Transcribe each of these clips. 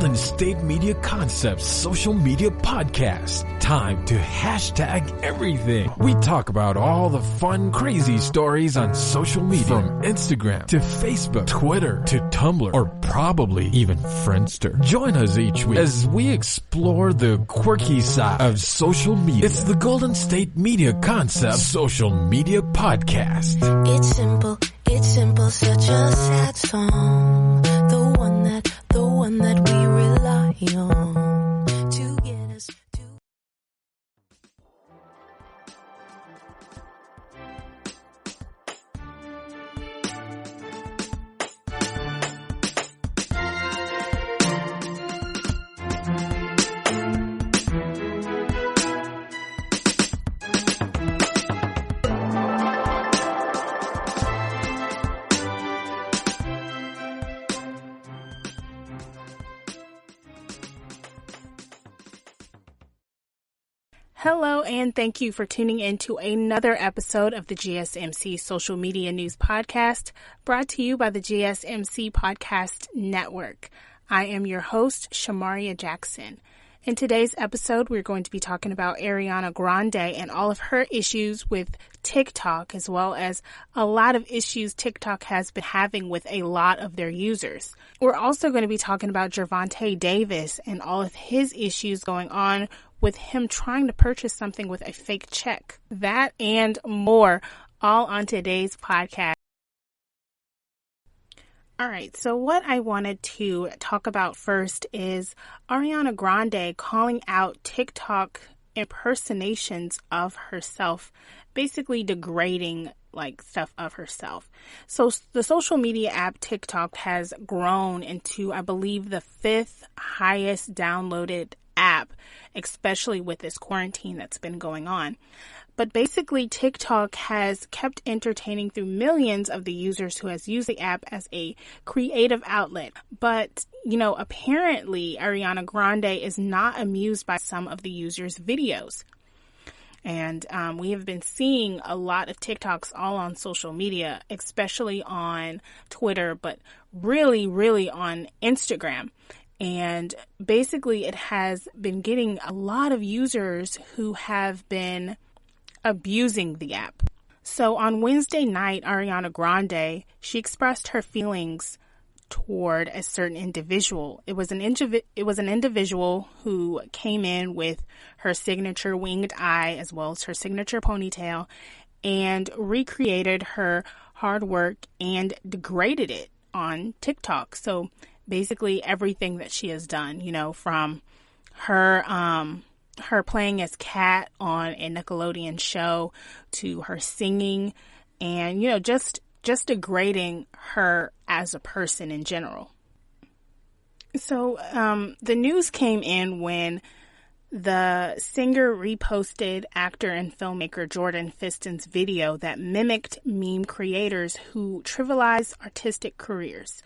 Golden State Media Concepts social media podcast. Time to hashtag everything. We talk about all the fun, crazy stories on social media. From Instagram to Facebook, Twitter to Tumblr, or probably even Friendster. Join us each week as we explore the quirky side of social media. It's the Golden State Media Concepts social media podcast. It's simple, such a sad song. The one that we rely on to get us to. Hello, and thank you for tuning in to another episode of the GSMC Social Media News Podcast, brought to you by the GSMC Podcast Network. I am your host, Shamaria Jackson. In today's episode, we're going to be talking about Ariana Grande and all of her issues with TikTok, as well as a lot of issues TikTok has been having with a lot of their users. We're also going to be talking about Gervonta Davis and all of his issues going on with him trying to purchase something with a fake check. That and more, all on today's podcast. All right, so what I wanted to talk about first is Ariana Grande calling out TikTok impersonations of herself, basically degrading stuff of herself. So the social media app TikTok has grown into, I believe, the 5th highest downloaded app, especially with this quarantine that's been going on. But basically, TikTok has kept entertaining through millions of the users who has used the app as a creative outlet. But, apparently Ariana Grande is not amused by some of the users' videos. And we have been seeing a lot of TikToks all on social media, especially on Twitter, but really, really on Instagram. And basically, it has been getting a lot of users who have been abusing the app. So on Wednesday night, Ariana Grande, she expressed her feelings toward a certain individual. It was an individual who came in with her signature winged eye as well as her signature ponytail and recreated her hard work and degraded it on TikTok. So basically everything that she has done, from her playing as Kat on a Nickelodeon show to her singing and, just degrading her as a person in general. So the news came in when the singer reposted actor and filmmaker Jordan Fiston's video that mimicked meme creators who trivialize artistic careers.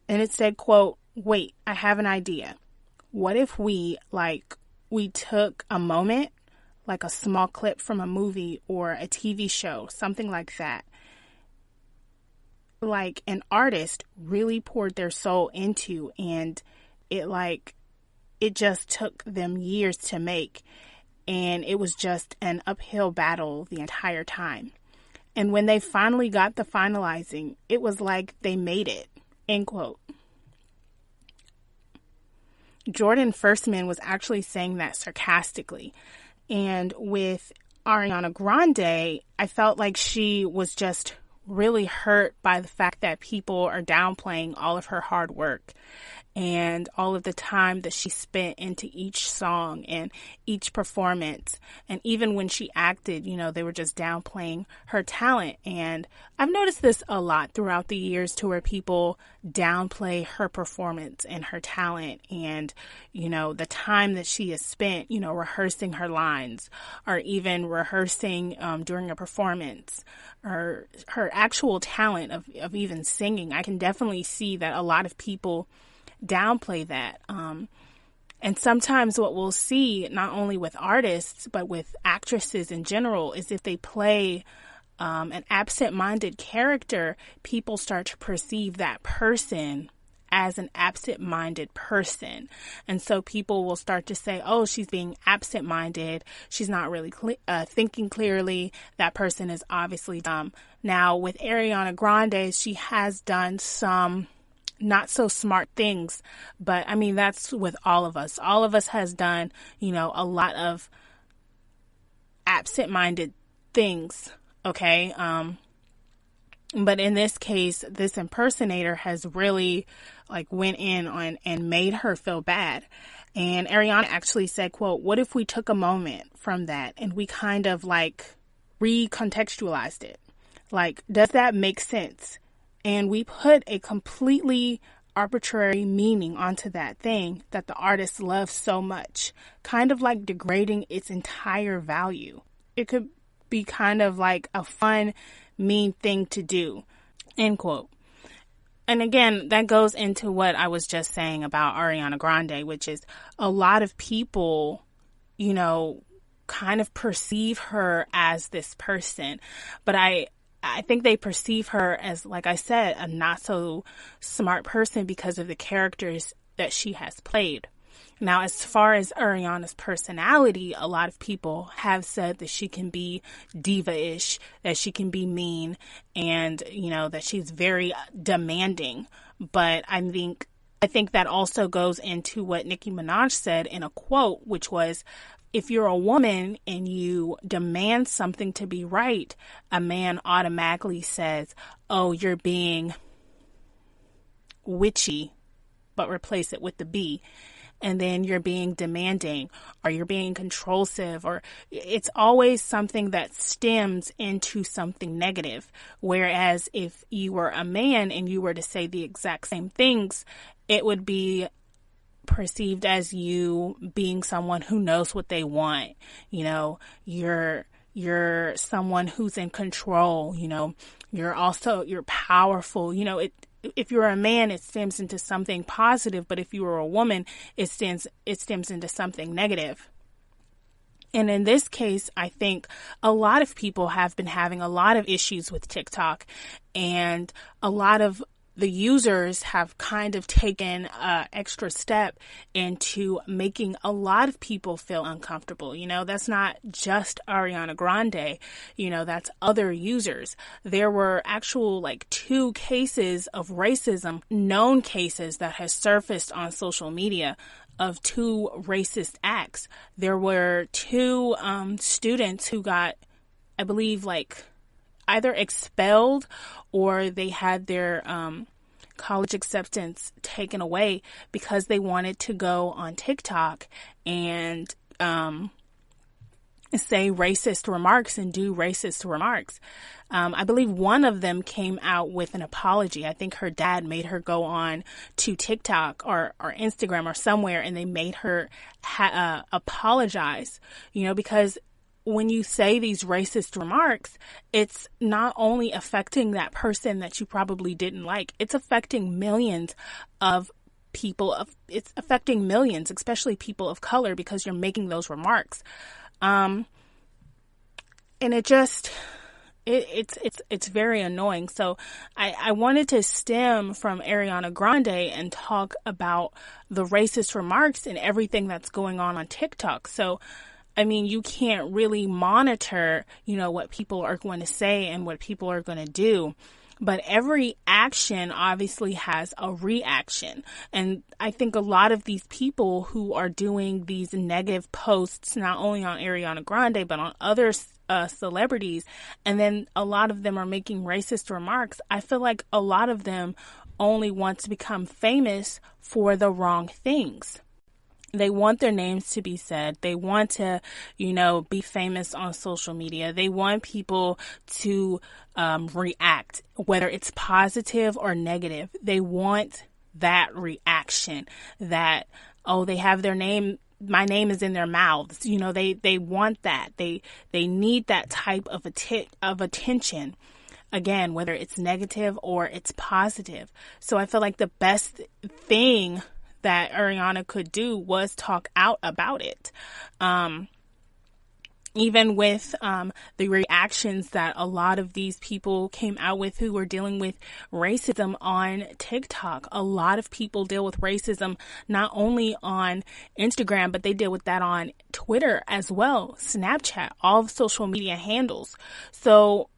And it said, quote, "Wait, I have an idea. What if we took a moment, like a small clip from a movie or a TV show, something like that, like an artist really poured their soul into, and it just took them years to make, and it was just an uphill battle the entire time. And when they finally got the finalizing, it was like they made it," end quote. Jordan Firstman was actually saying that sarcastically. And with Ariana Grande, I felt like she was just really hurt by the fact that people are downplaying all of her hard work and all of the time that she spent into each song and each performance. And even when she acted, they were just downplaying her talent. And I've noticed this a lot throughout the years to where people downplay her performance and her talent and, the time that she has spent, rehearsing her lines or even rehearsing during a performance or her actual talent of even singing. I can definitely see that a lot of people downplay that. And sometimes what we'll see, not only with artists, but with actresses in general, is if they play an absent-minded character, people start to perceive that person as an absent-minded person. And so people will start to say, oh, she's being absent-minded. She's not really thinking clearly. That person is obviously dumb. Now, with Ariana Grande, she has done some not so smart things, but I mean, that's with all of us. All of us has done, a lot of absent-minded things. Okay. But in this case, this impersonator has really went in on and made her feel bad. And Ariana actually said, quote, "What if we took a moment from that and we kind of recontextualized it? Does that make sense? And we put a completely arbitrary meaning onto that thing that the artist loves so much, kind of degrading its entire value. It could be kind of a fun, mean thing to do," end quote. And again, that goes into what I was just saying about Ariana Grande, which is a lot of people, kind of perceive her as this person. But I think they perceive her as, like I said, a not so smart person because of the characters that she has played. Now, as far as Ariana's personality, a lot of people have said that she can be diva-ish, that she can be mean, and, that she's very demanding. But I think that also goes into what Nicki Minaj said in a quote, which was, if you're a woman and you demand something to be right, a man automatically says, oh, you're being witchy, but replace it with the B. And then you're being demanding, or you're being controlsive, or it's always something that stems into something negative. Whereas if you were a man and you were to say the exact same things, it would be perceived as you being someone who knows what they want. You're someone who's in control. You're powerful. If you're a man, it stems into something positive, but if you were a woman, it stems into something negative. And in this case, I think a lot of people have been having a lot of issues with TikTok, and a lot of the users have kind of taken an extra step into making a lot of people feel uncomfortable. That's not just Ariana Grande, that's other users. There were actual 2 cases of racism, known cases that has surfaced on social media of 2 racist acts. There were 2 students who got, I believe, either expelled or they had their college acceptance taken away because they wanted to go on TikTok and say racist remarks and do racist remarks. I believe one of them came out with an apology. I think her dad made her go on to TikTok or Instagram or somewhere, and they made her apologize, because when you say these racist remarks, it's not only affecting that person that you probably didn't like, it's affecting millions of people. It's affecting millions, especially people of color, because you're making those remarks. And it's very annoying. So I wanted to stem from Ariana Grande and talk about the racist remarks and everything that's going on TikTok. So I mean, you can't really monitor, what people are going to say and what people are going to do. But every action obviously has a reaction. And I think a lot of these people who are doing these negative posts, not only on Ariana Grande, but on other celebrities, and then a lot of them are making racist remarks, I feel like a lot of them only want to become famous for the wrong things. They want their names to be said. They want to, be famous on social media. They want people to react, whether it's positive or negative. They want that reaction that, oh, they have their name, my name is in their mouths. They want that. They need that type of attention. Again, whether it's negative or it's positive. So I feel like the best thing that Ariana could do was talk out about it. even with the reactions that a lot of these people came out with who were dealing with racism on TikTok. A lot of people deal with racism not only on Instagram, but they deal with that on Twitter as well, Snapchat, all the social media handles. So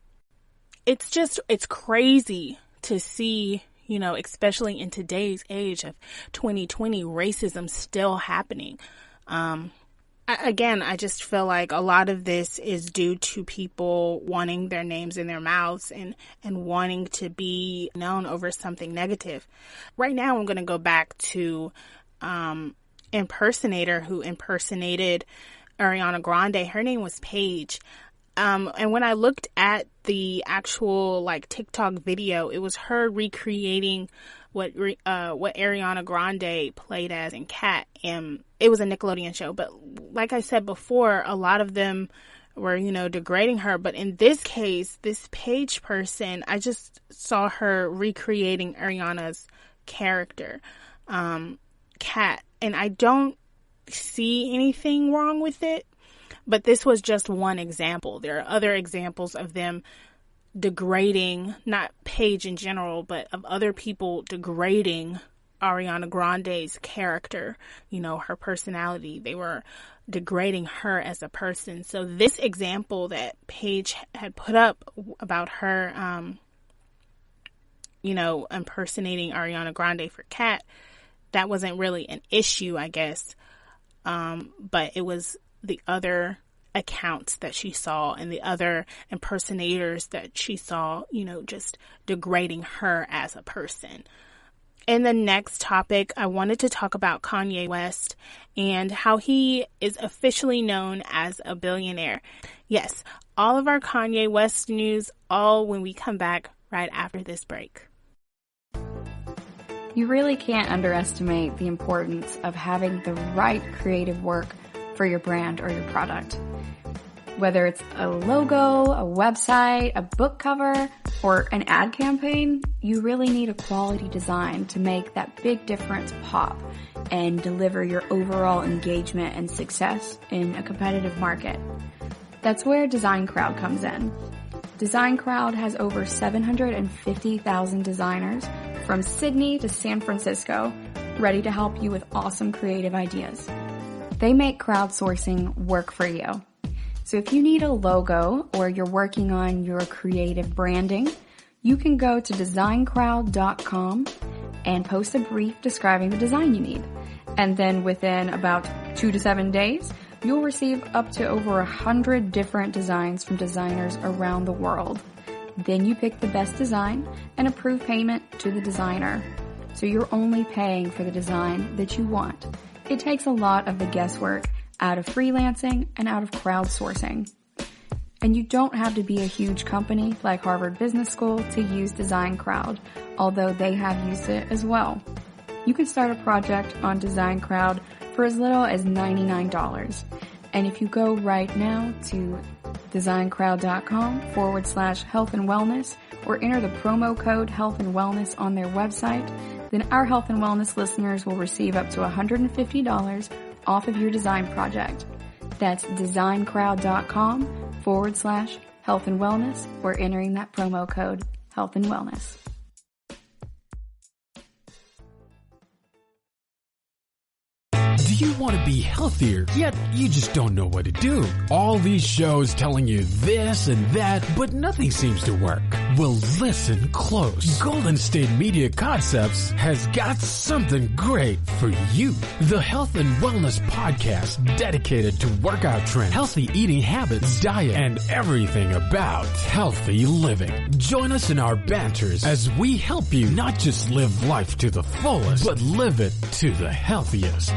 it's crazy to see, especially in today's age of 2020, racism still happening. Again, I just feel like a lot of this is due to people wanting their names in their mouths and wanting to be known over something negative. Right now, I'm going to go back to impersonator who impersonated Ariana Grande. Her name was Paige. And when I looked at the actual TikTok video, it was her recreating what Ariana Grande played as in Cat, and it was a Nickelodeon show. But like I said before, a lot of them were, degrading her. But in this case, this Paige person, I just saw her recreating Ariana's character, Cat, and I don't see anything wrong with it. But this was just one example. There are other examples of them degrading, not Paige in general, but of other people degrading Ariana Grande's character, her personality. They were degrading her as a person. So this example that Paige had put up about her, impersonating Ariana Grande for Cat, that wasn't really an issue, I guess. But it was the other accounts that she saw and the other impersonators that she saw, just degrading her as a person. In the next topic, I wanted to talk about Kanye West and how he is officially known as a billionaire. Yes, all of our Kanye West news, all when we come back right after this break. You really can't underestimate the importance of having the right creative work for your brand or your product. Whether it's a logo, a website, a book cover, or an ad campaign, you really need a quality design to make that big difference pop and deliver your overall engagement and success in a competitive market. That's where Design Crowd comes in. Design Crowd has over 750,000 designers from Sydney to San Francisco ready to help you with awesome creative ideas. They make crowdsourcing work for you. So if you need a logo or you're working on your creative branding, you can go to designcrowd.com and post a brief describing the design you need. And then within about 2 to 7 days, you'll receive up to over 100 different designs from designers around the world. Then you pick the best design and approve payment to the designer. So you're only paying for the design that you want. It takes a lot of the guesswork out of freelancing and out of crowdsourcing. And you don't have to be a huge company like Harvard Business School to use Design Crowd, although they have used it as well. You can start a project on Design Crowd for as little as $99. And if you go right now to designcrowd.com/health and wellness or enter the promo code health and wellness on their website, then our health and wellness listeners will receive up to $150 off of your design project. That's designcrowd.com/health and wellness or entering that promo code health and wellness. Do you want to be healthier, yet you just don't know what to do? All these shows telling you this and that, but nothing seems to work. Well, listen close. Golden State Media Concepts has got something great for you. The Health and Wellness Podcast, dedicated to workout trends, healthy eating habits, diet, and everything about healthy living. Join us in our banters as we help you not just live life to the fullest, but live it to the healthiest.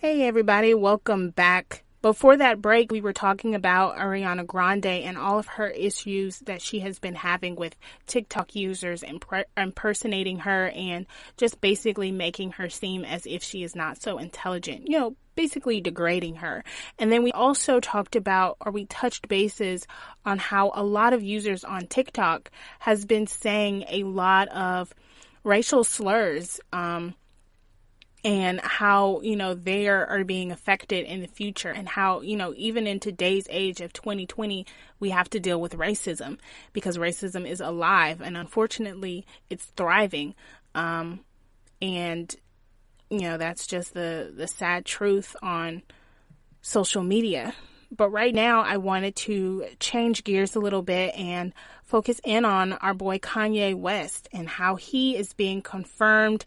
Hey everybody, welcome back. Before that break, we were talking about Ariana Grande and all of her issues that she has been having with TikTok users impersonating her and just basically making her seem as if she is not so intelligent, basically degrading her. And then we also talked about, or we touched bases on how a lot of users on TikTok has been saying a lot of racial slurs, and how, they are being affected in the future, and how, even in today's age of 2020, we have to deal with racism because racism is alive and unfortunately it's thriving. And, that's just the sad truth on social media. But right now I wanted to change gears a little bit and focus in on our boy Kanye West and how he is being confirmed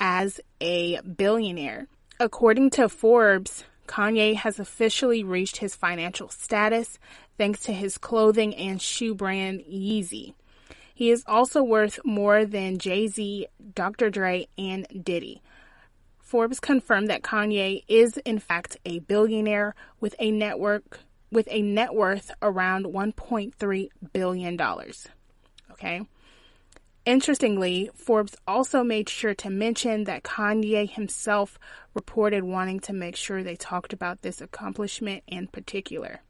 as a billionaire. According to Forbes, Kanye has officially reached his financial status thanks to his clothing and shoe brand Yeezy. He is also worth more than Jay-Z, Dr. Dre, and Diddy. Forbes confirmed that Kanye is in fact a billionaire with a net worth around $1.3 billion. Okay. Interestingly, Forbes also made sure to mention that Kanye himself reported wanting to make sure they talked about this accomplishment in particular.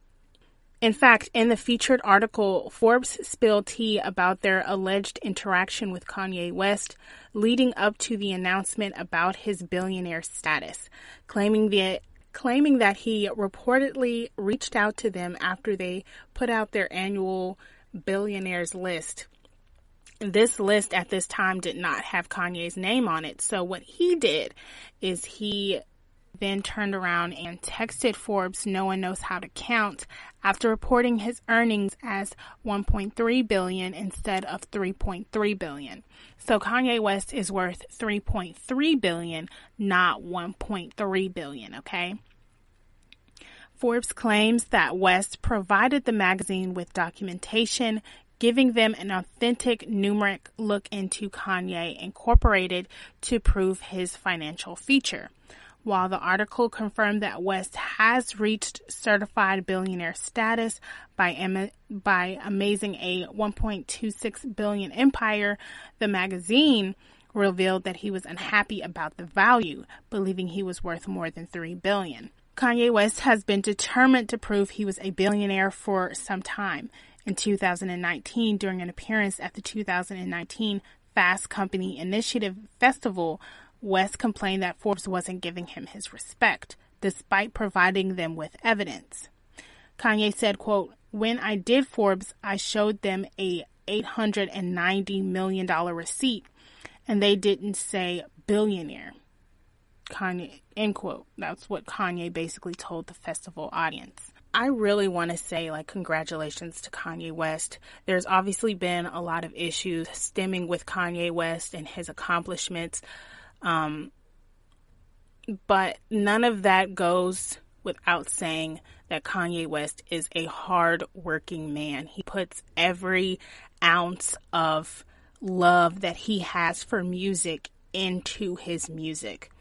In fact, in the featured article, Forbes spilled tea about their alleged interaction with Kanye West leading up to the announcement about his billionaire status, claiming that he reportedly reached out to them after they put out their annual billionaires list. This list at this time did not have Kanye's name on it. So what he did is he then turned around and texted Forbes, "No one knows how to count," after reporting his earnings as $1.3 billion instead of $3.3 billion. So Kanye West is worth $3.3 billion, not $1.3 billion, okay? Forbes claims that West provided the magazine with documentation giving them an authentic numeric look into Kanye Incorporated to prove his financial future. While the article confirmed that West has reached certified billionaire status by amazing a $1.26 billion empire, the magazine revealed that he was unhappy about the value, believing he was worth more than $3 billion. Kanye West has been determined to prove he was a billionaire for some time. In 2019, during an appearance at the 2019 Fast Company Initiative Festival, West complained that Forbes wasn't giving him his respect, despite providing them with evidence. Kanye said, quote, "When I did Forbes, I showed them a $890 million receipt, and they didn't say billionaire." Kanye, end quote. That's what Kanye basically told the festival audience. I really want to say, congratulations to Kanye West. There's obviously been a lot of issues stemming with Kanye West and his accomplishments. But none of that goes without saying that Kanye West is a hard-working man. He puts every ounce of love that he has for music into his music.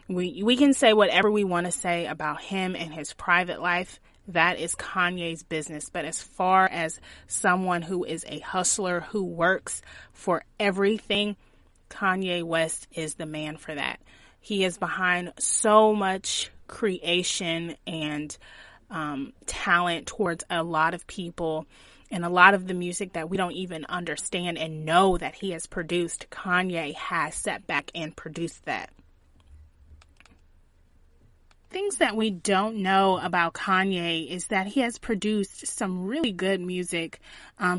We can say whatever we want to say about him and his private life. That is Kanye's business. But as far as someone who is a hustler who works for everything, Kanye West is the man for that. He is behind so much creation and talent towards a lot of people, and a lot of the music that we don't even understand and know that he has produced. Kanye has sat back and produced that. Things that we don't know about Kanye is that he has produced some really good music.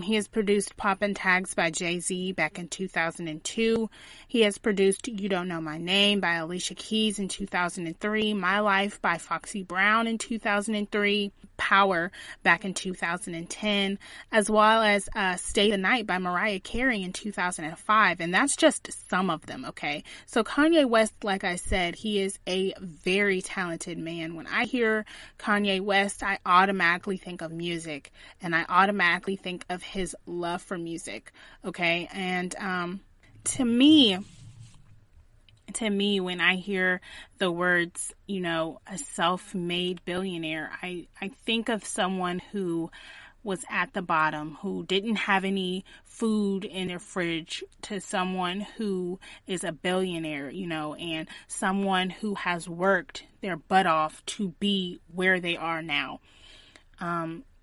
He has produced Poppin' Tags by Jay-Z back in 2002. He has produced You Don't Know My Name by Alicia Keys in 2003, My Life by Foxy Brown in 2003, Power back in 2010, as well as Stay the Night by Mariah Carey in 2005. And that's just some of them, okay? So Kanye West, like I said, he is a very talented man. When I hear Kanye West, I automatically think of music, and I automatically think of his love for music, okay? And to me, to me, when I hear the words, a self-made billionaire, I think of someone who was at the bottom, who didn't have any food in their fridge, to someone who is a billionaire, and someone who has worked their butt off to be where they are now.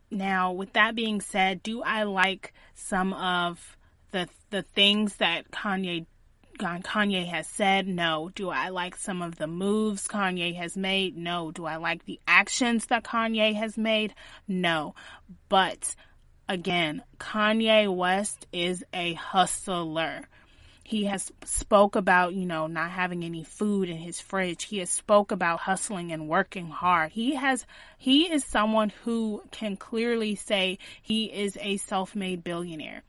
Now, with that being said, do I like some of the things that Kanye has said? No. Do I like some of the moves Kanye has made? No. Do I like the actions that Kanye has made? No. But again, Kanye West is a hustler. He has spoke about, not having any food in his fridge. He has spoke about hustling and working hard. He is someone who can clearly say he is a self-made billionaire.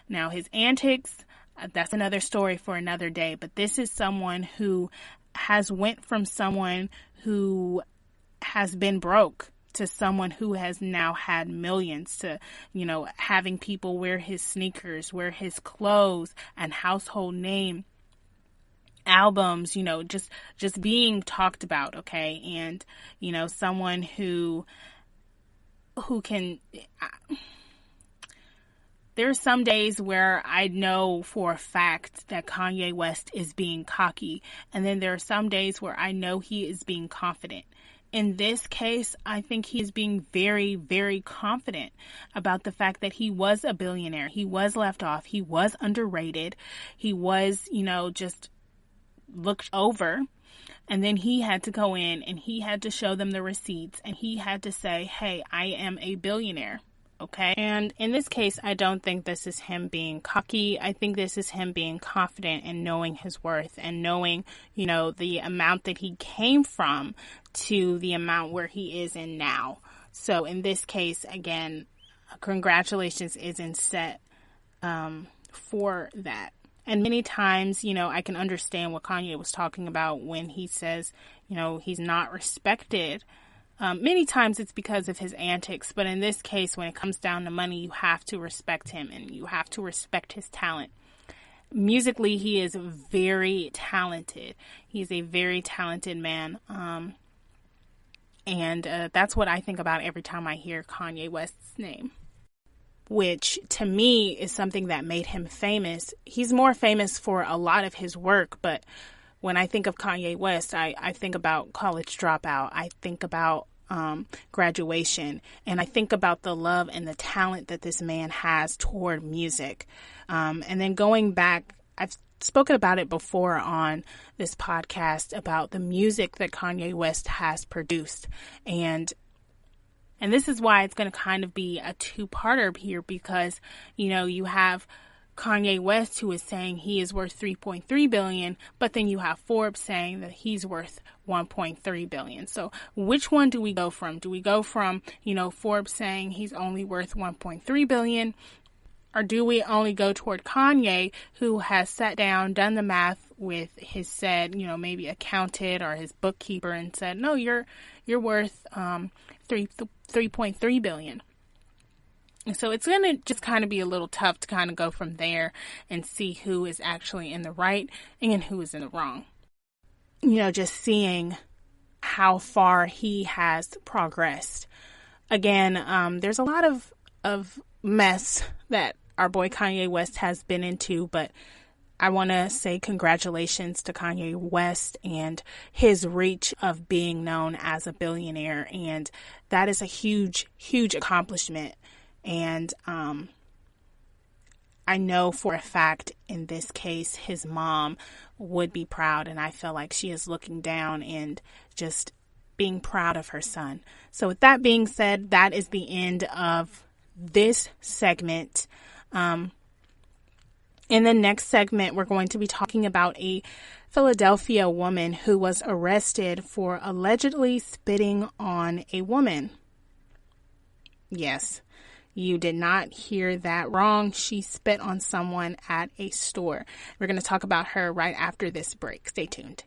Now, his antics, that's another story for another day. But this is someone who has went from someone who has been broke to someone who has now had millions, to, having people wear his sneakers, wear his clothes, and household name albums, just being talked about. Okay. And, someone who can, there are some days where I know for a fact that Kanye West is being cocky. And then there are some days where I know he is being confident. In this case, I think he is being very, very confident about the fact that he was a billionaire. He was left off. He was underrated. He was, just looked over. And then he had to go in and he had to show them the receipts. And he had to say, hey, I am a billionaire. Okay. And in this case, I don't think this is him being cocky. I think this is him being confident and knowing his worth and knowing, the amount that he came from to the amount where he is in now. So in this case, again, congratulations isn't set for that. And many times, I can understand what Kanye was talking about when he says, he's not respected. Many times it's because of his antics, but in this case, when it comes down to money, you have to respect him and you have to respect his talent. Musically, he is very talented. He's a very talented man. And that's what I think about every time I hear Kanye West's name, which to me is something that made him famous. He's more famous for a lot of his work, but when I think of Kanye West, I think about College Dropout. I think about Graduation. And I think about the love and the talent that this man has toward music. And then going back, I've spoken about it before on this podcast about the music that Kanye West has produced. And this is why it's going to kind of be a two-parter here because, you have Kanye West, who is saying he is worth $3.3 billion, but then you have Forbes saying that he's worth $1.3 billion. So which one do we go from? Do we go from, Forbes saying he's only worth $1.3 billion? Or do we only go toward Kanye, who has sat down, done the math with his said, maybe accountant or his bookkeeper and said, no, you're worth $3.3 billion. And so it's going to just kind of be a little tough to kind of go from there and see who is actually in the right and who is in the wrong. Just seeing how far he has progressed. Again, there's a lot of mess that our boy Kanye West has been into, but I want to say congratulations to Kanye West and his reach of being known as a billionaire. And that is a huge, huge accomplishment. And I know for a fact in this case, his mom would be proud. And I feel like she is looking down and just being proud of her son. So with that being said, that is the end of this segment. In the next segment, we're going to be talking about a Philadelphia woman who was arrested for allegedly spitting on a woman. Yes. You did not hear that wrong. She spit on someone at a store. We're going to talk about her right after this break. Stay tuned.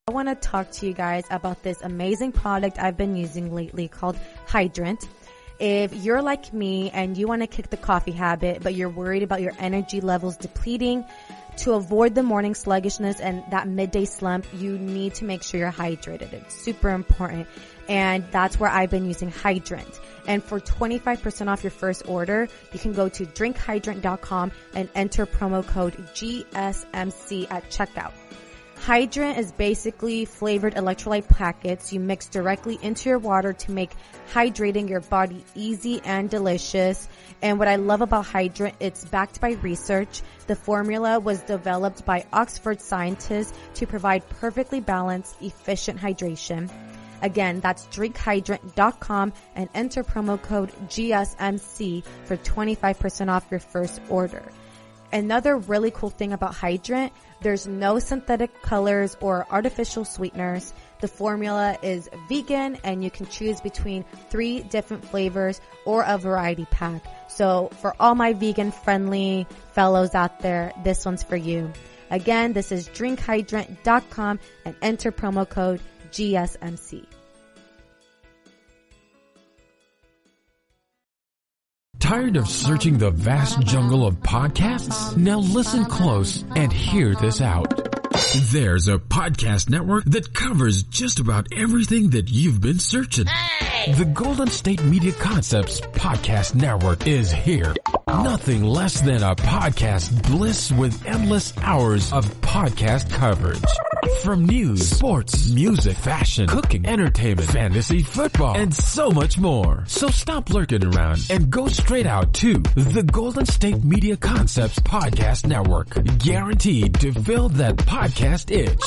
I want to talk to you guys about this amazing product I've been using lately called Hydrant. If you're like me and you want to kick the coffee habit, but you're worried about your energy levels depleting, to avoid the morning sluggishness and that midday slump, you need to make sure you're hydrated. It's super important. And that's where I've been using Hydrant. And for 25% off your first order, you can go to drinkhydrant.com and enter promo code GSMC at checkout. Hydrant is basically flavored electrolyte packets you mix directly into your water to make hydrating your body easy and delicious. And what I love about Hydrant, it's backed by research. The formula was developed by Oxford scientists to provide perfectly balanced, efficient hydration. Again, that's drinkhydrant.com and enter promo code GSMC for 25% off your first order. Another really cool thing about Hydrant, there's no synthetic colors or artificial sweeteners. The formula is vegan and you can choose between 3 different flavors or a variety pack. So for all my vegan friendly fellows out there, this one's for you. Again, this is drinkhydrant.com and enter promo code GSMC. Tired of searching the vast jungle of podcasts? Now listen close and hear this out. There's a podcast network that covers just about everything that you've been searching. Hey! The Golden State Media Concepts Podcast Network is here. Nothing less than a podcast bliss with endless hours of podcast coverage. From news, sports, music, fashion, cooking, entertainment, fantasy, football, and so much more. So stop lurking around and go straight out to the Golden State Media Concepts Podcast Network. Guaranteed to fill that podcast itch.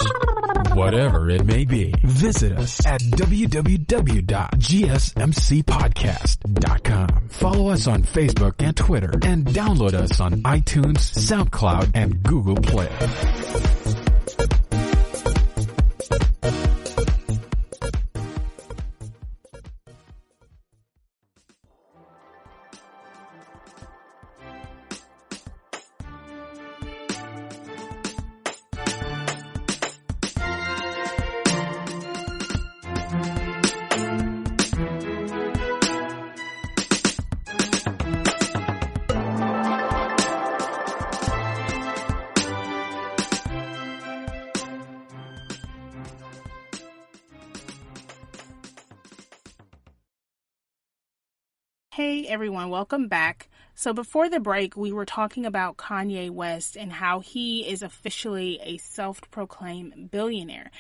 Whatever it may be. Visit us at www.gsmcpodcast.com. Follow us on Facebook and Twitter and download us on iTunes, SoundCloud, and Google Play. Hey everyone, welcome back. So before the break, we were talking about Kanye West and how he is officially a self-proclaimed billionaire.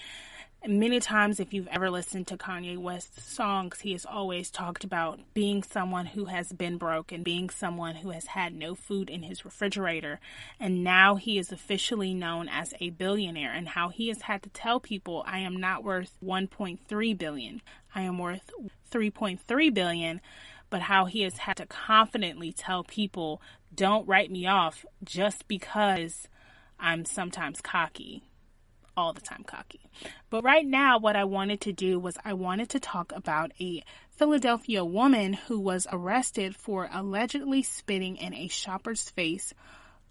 Many times, if you've ever listened to Kanye West's songs, he has always talked about being someone who has been broke and being someone who has had no food in his refrigerator. And now he is officially known as a billionaire, and how he has had to tell people, I am not worth 1.3 billion. I am worth 3.3 billion. But how he has had to confidently tell people, don't write me off just because I'm sometimes cocky. All the time cocky. But right now, what I wanted to do was I wanted to talk about a Philadelphia woman who was arrested for allegedly spitting in a shopper's face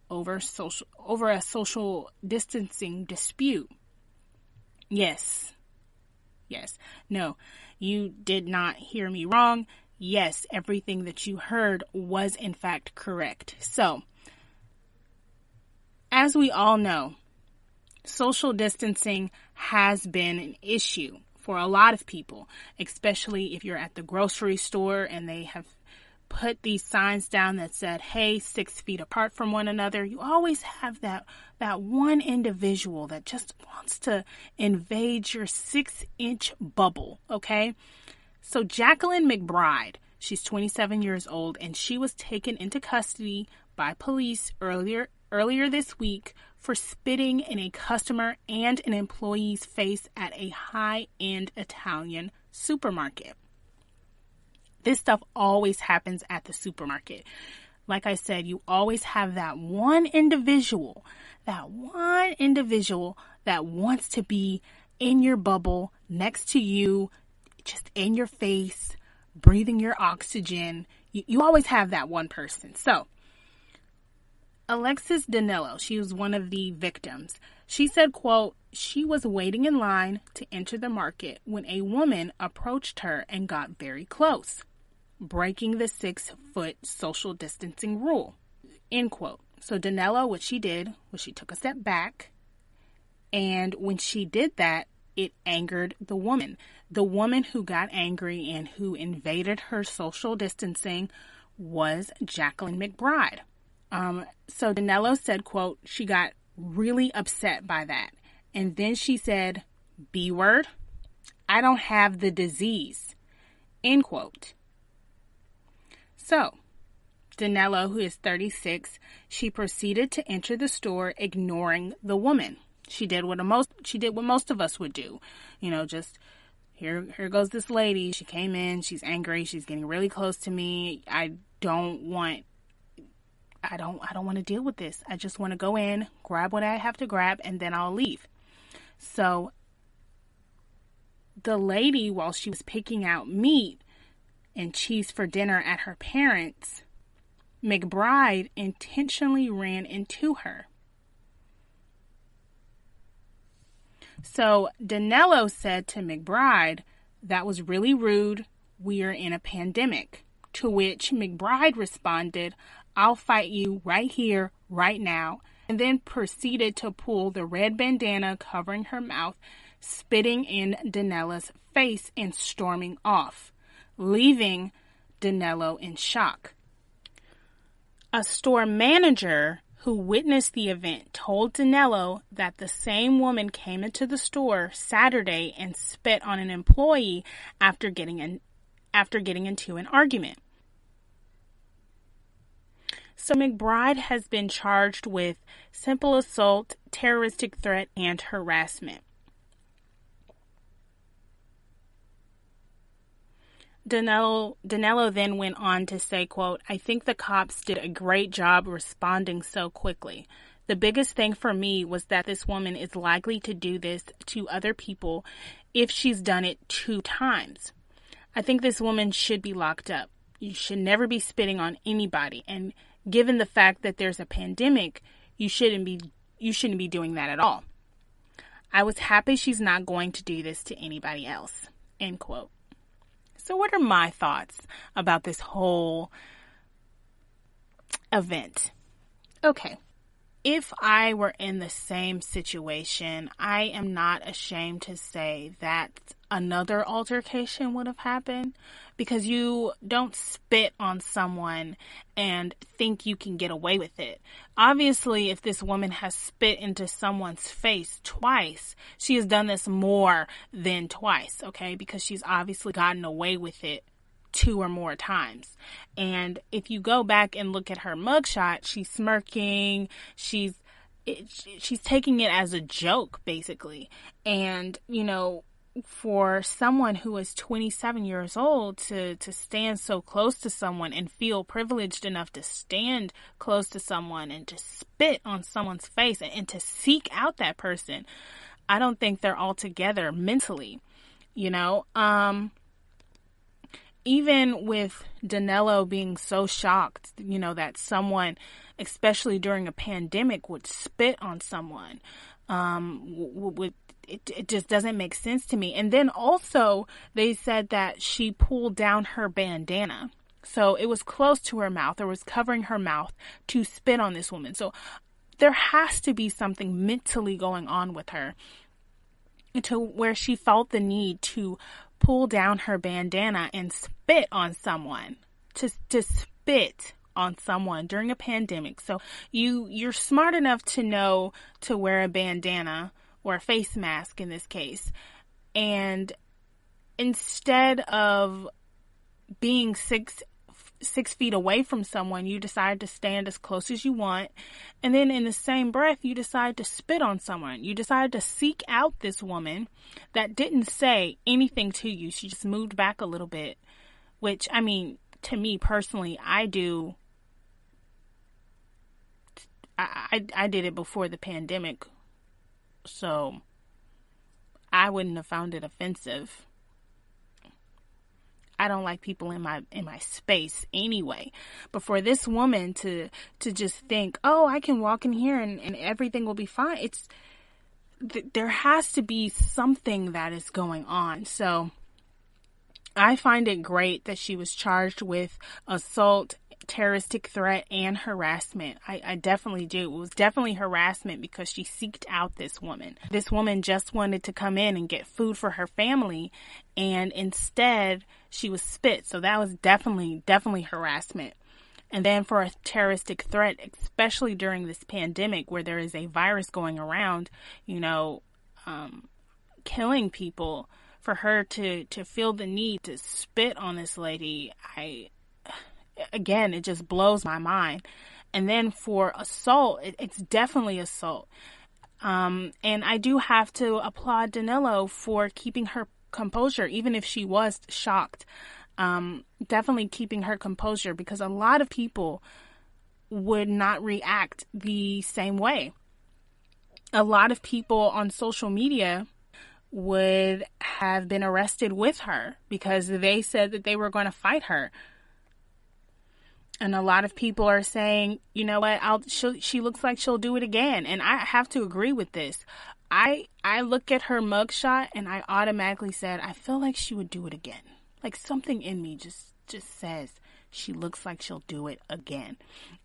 over a social distancing dispute. Yes. No, you did not hear me wrong. Yes, everything that you heard was in fact correct. So, as we all know, social distancing has been an issue for a lot of people, especially if you're at the grocery store and they have put these signs down that said, hey, 6 feet apart from one another. You always have that one individual that just wants to invade your 6-inch bubble, okay? So Jacqueline McBride, she's 27 years old, and she was taken into custody by police earlier this week for spitting in a customer and an employee's face at a high-end Italian supermarket. This stuff always happens at the supermarket. Like I said, you always have that one individual that wants to be in your bubble, next to you, just in your face, breathing your oxygen. You always have that one person. So, Alexis Danilo, she was one of the victims. She said, quote, she was waiting in line to enter the market when a woman approached her and got very close. breaking the 6-foot social distancing rule, end quote. So Danilo, what she did was she took a step back, and when she did that, it angered the woman. The woman who got angry and who invaded her social distancing was Jacqueline McBride. So Danilo said, quote, she got really upset by that. And then she said, B word, I don't have the disease, end quote. So Danilo, who is 36, she proceeded to enter the store ignoring the woman. She did what most of us would do. You know, just here goes this lady. She came in, she's angry, she's getting really close to me. I don't want to deal with this. I just want to go in, grab what I have to grab, and then I'll leave. So the lady, while she was picking out meat and cheese for dinner at her parents', McBride intentionally ran into her. So Danilo said to McBride, that was really rude. We are in a pandemic. To which McBride responded, I'll fight you right here, right now, and then proceeded to pull the red bandana covering her mouth, spitting in Danilo's face and storming off, leaving Danilo in shock. A store manager who witnessed the event told Danilo that the same woman came into the store Saturday and spit on an employee after getting into an argument. So McBride has been charged with simple assault, terroristic threat, and harassment. Danilo then went on to say, quote, I think the cops did a great job responding so quickly. The biggest thing for me was that this woman is likely to do this to other people if she's done it 2 times. I think this woman should be locked up. You should never be spitting on anybody. And given the fact that there's a pandemic, you shouldn't be doing that at all. I was happy she's not going to do this to anybody else, end quote. So what are my thoughts about this whole event? Okay. If I were in the same situation, I am not ashamed to say that another altercation would have happened, because you don't spit on someone and think you can get away with it. Obviously, if this woman has spit into someone's face twice, she has done this more than twice, okay? Because she's obviously gotten away with it 2 or more times. And if you go back and look at her mugshot, she's smirking, she's taking it as a joke, basically. And, you know, for someone who is 27 years old to stand so close to someone and feel privileged enough to stand close to someone and to spit on someone's face and to seek out that person, I don't think they're all together mentally, you know. Even with Danilo being so shocked, you know, that someone, especially during a pandemic, would spit on someone, it just doesn't make sense to me. And then also they said that she pulled down her bandana. So it was close to her mouth, or was covering her mouth to spit on this woman. So there has to be something mentally going on with her to where she felt the need to pull down her bandana and spit on someone, to spit on someone during a pandemic. So you're smart enough to know to wear a bandana or a face mask in this case. And instead of being six feet away from someone, you decide to stand as close as you want. And then in the same breath, you decide to spit on someone. You decide to seek out this woman that didn't say anything to you. She just moved back a little bit, which, I mean, to me personally, I do. I did it before the pandemic, so I wouldn't have found it offensive. I don't like people in my space anyway. But for this woman to just think, oh, I can walk in here and everything will be fine. There has to be something that is going on. So I find it great that she was charged with assault, terroristic threat, and harassment. I definitely do. It was definitely harassment because she seeked out this woman. This woman just wanted to come in and get food for her family, and instead she was spit. So that was definitely harassment. And then for a terroristic threat, especially during this pandemic where there is a virus going around, killing people, for her to feel the need to spit on this lady, again, it just blows my mind. And then for assault, it's definitely assault. And I do have to applaud Danilo for keeping her composure, even if she was shocked. Definitely keeping her composure, because a lot of people would not react the same way. A lot of people on social media would have been arrested with her because they said that they were going to fight her. And a lot of people are saying, you know what, she looks like she'll do it again. And I have to agree with this. I look at her mugshot and I automatically said, I feel like she would do it again. Like something in me just says she looks like she'll do it again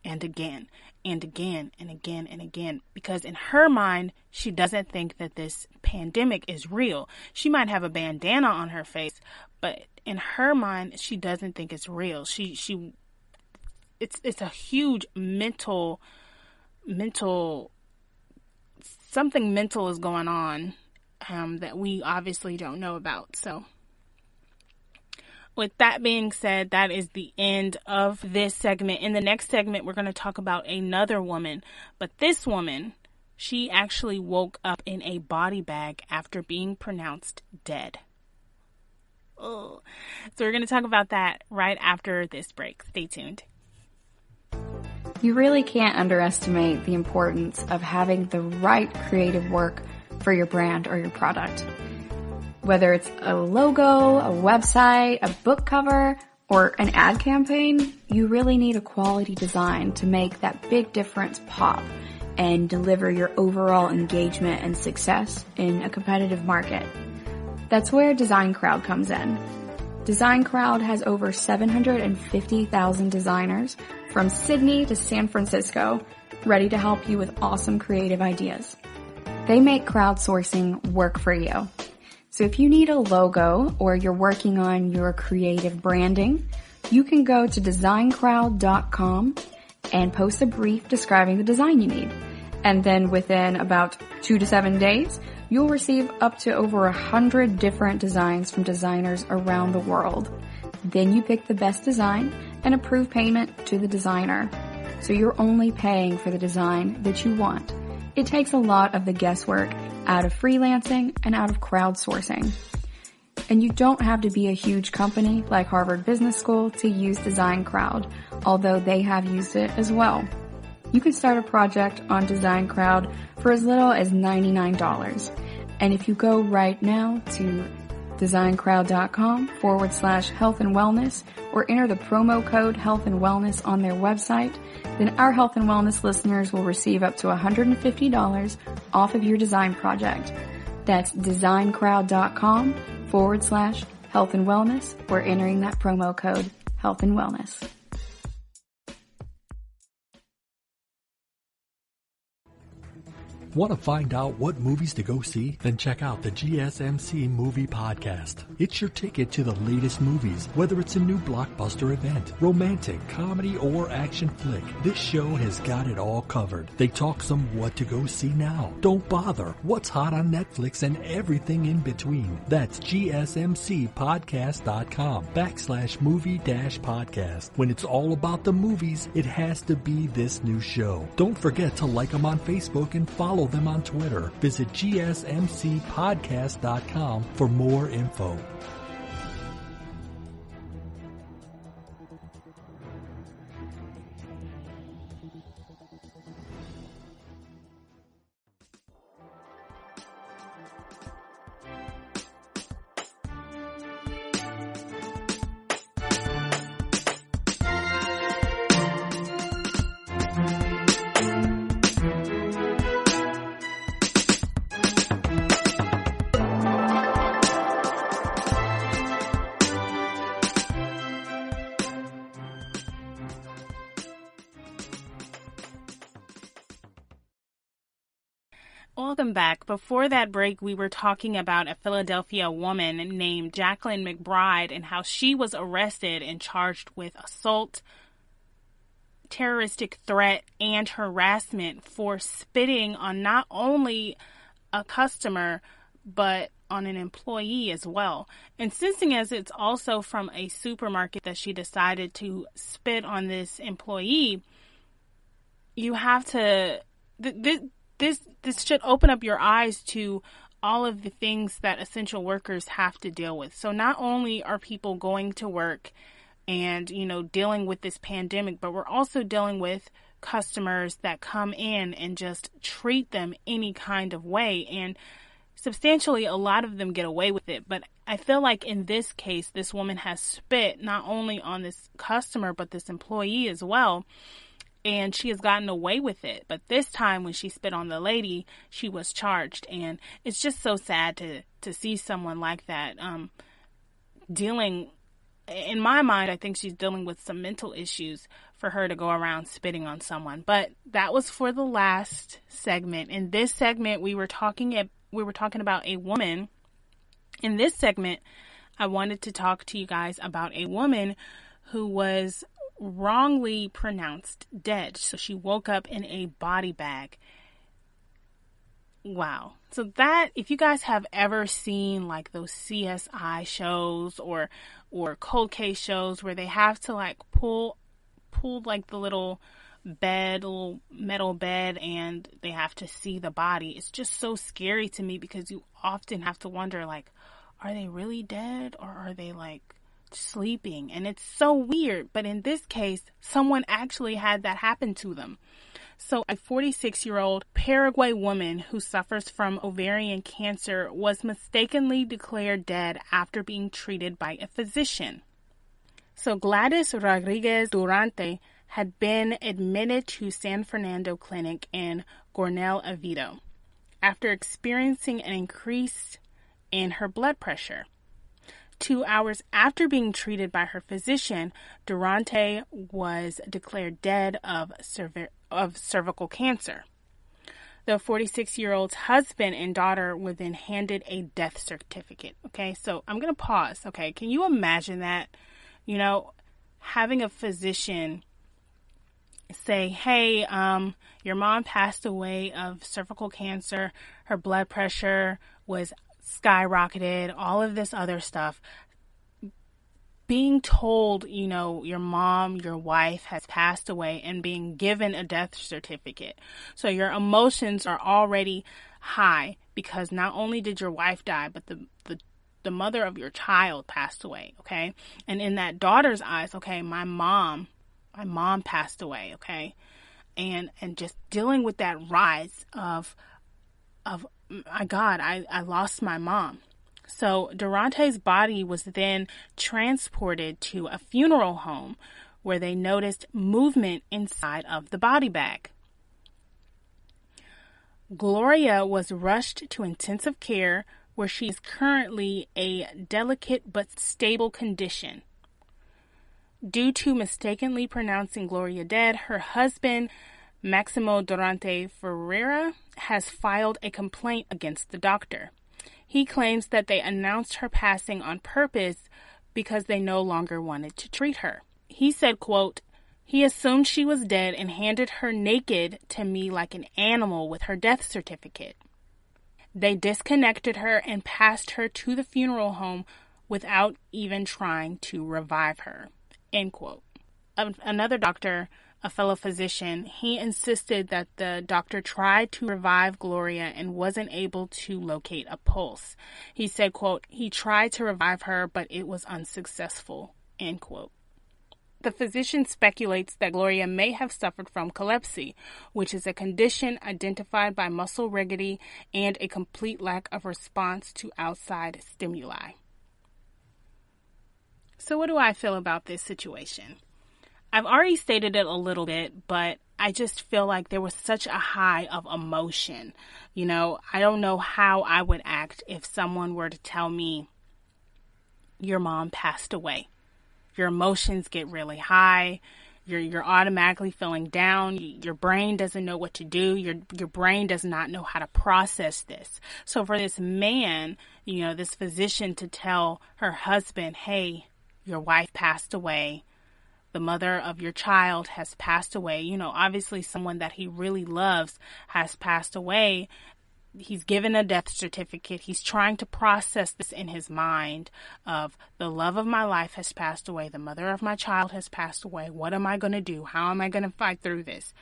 and again and again and again and again. Because in her mind, she doesn't think that this pandemic is real. She might have a bandana on her face, but in her mind, she doesn't think it's real. It's a huge mental, something mental is going on that we obviously don't know about. So with that being said, that is the end of this segment. In the next segment, we're going to talk about another woman. But this woman, she actually woke up in a body bag after being pronounced dead. Oh. So we're going to talk about that right after this break. Stay tuned. You really can't underestimate the importance of having the right creative work for your brand or your product. Whether it's a logo, a website, a book cover, or an ad campaign, you really need a quality design to make that big difference pop and deliver your overall engagement and success in a competitive market. That's where Design Crowd comes in. Design Crowd has over 750,000 designers from Sydney to San Francisco ready to help you with awesome creative ideas. They make crowdsourcing work for you. So if you need a logo or you're working on your creative branding, you can go to designcrowd.com and post a brief describing the design you need. And then within about 2 to 7 days, you'll receive up to over 100 different designs from designers around the world. Then you pick the best design and approve payment to the designer. So you're only paying for the design that you want. It takes a lot of the guesswork out of freelancing and out of crowdsourcing. And you don't have to be a huge company like Harvard Business School to use Design Crowd, although they have used it as well. You can start a project on Design Crowd for as little as $99. And if you go right now to designcrowd.com/health and wellness or enter the promo code health and wellness on their website, then our health and wellness listeners will receive up to $150 off of your design project. That's designcrowd.com/health and wellness or entering that promo code health and wellness. Want to find out what movies to go see? Then check out the GSMC Movie Podcast. It's your ticket to the latest movies, whether it's a new blockbuster event, romantic, comedy, or action flick. This show has got it all covered. They talk some what to go see now. Don't bother. What's hot on Netflix and everything in between. That's GSMCpodcast.com/movie-podcast. When it's all about the movies, it has to be this new show. Don't forget to like them on Facebook and follow them on Twitter. Visit GSMCpodcast.com for more info. Welcome back. Before that break, we were talking about a Philadelphia woman named Jacqueline McBride and how she was arrested and charged with assault, terroristic threat, and harassment for spitting on not only a customer, but on an employee as well. And since it's also from a supermarket that she decided to spit on this employee, you have to... This should open up your eyes to all of the things that essential workers have to deal with. So not only are people going to work and, dealing with this pandemic, but we're also dealing with customers that come in and just treat them any kind of way. And substantially, a lot of them get away with it. But I feel like in this case, this woman has spit not only on this customer, but this employee as well. And she has gotten away with it. But this time when she spit on the lady, she was charged. And it's just so sad to see someone like that dealing. In my mind, I think she's dealing with some mental issues for her to go around spitting on someone. But that was for the last segment. In this segment, we were talking about a woman. In this segment, I wanted to talk to you guys about a woman who was wrongly pronounced dead. So she woke up in a body bag. Wow. So that, if you guys have ever seen like those CSI shows or cold case shows where they have to like pull like the little metal bed and they have to see the body, it's just so scary to me because you often have to wonder, like, are they really dead or are they like sleeping? And it's so weird. But in this case, someone actually had that happen to them. So a 46-year-old Paraguay woman who suffers from ovarian cancer was mistakenly declared dead after being treated by a physician. So Gladys Rodriguez Durante had been admitted to San Fernando Clinic in Coronel Oviedo after experiencing an increase in her blood pressure. 2 hours after being treated by her physician, Durante was declared dead of cervical cancer. The 46-year-old's husband and daughter were then handed a death certificate. Okay, so I'm going to pause. Okay, can you imagine that? Having a physician say, hey, your mom passed away of cervical cancer, her blood pressure was skyrocketed, all of this other stuff. Being told, your mom, your wife has passed away and being given a death certificate. So your emotions are already high because not only did your wife die, but the mother of your child passed away, okay? And in that daughter's eyes, okay, my mom passed away, okay? And just dealing with that rise of my God, I lost my mom. So Durante's body was then transported to a funeral home where they noticed movement inside of the body bag. Gloria was rushed to intensive care where she is currently a delicate but stable condition. Due to mistakenly pronouncing Gloria dead, her husband, Maximo Durante Ferreira, has filed a complaint against the doctor. He claims that they announced her passing on purpose because they no longer wanted to treat her. He said, quote, he assumed she was dead and handed her naked to me like an animal with her death certificate. They disconnected her and passed her to the funeral home without even trying to revive her, end quote. Another doctor, a fellow physician, he insisted that the doctor tried to revive Gloria and wasn't able to locate a pulse. He said, quote, he tried to revive her, but it was unsuccessful, end quote. The physician speculates that Gloria may have suffered from epilepsy, which is a condition identified by muscle rigidity and a complete lack of response to outside stimuli. So what do I feel about this situation? I've already stated it a little bit, but I just feel like there was such a high of emotion. I don't know how I would act if someone were to tell me your mom passed away. Your emotions get really high. You're automatically feeling down. Your brain doesn't know what to do. Your brain does not know how to process this. So for this man, this physician to tell her husband, hey, your wife passed away. The mother of your child has passed away. Obviously someone that he really loves has passed away. He's given a death certificate. He's trying to process this in his mind of the love of my life has passed away. The mother of my child has passed away. What am I going to do? How am I going to fight through this?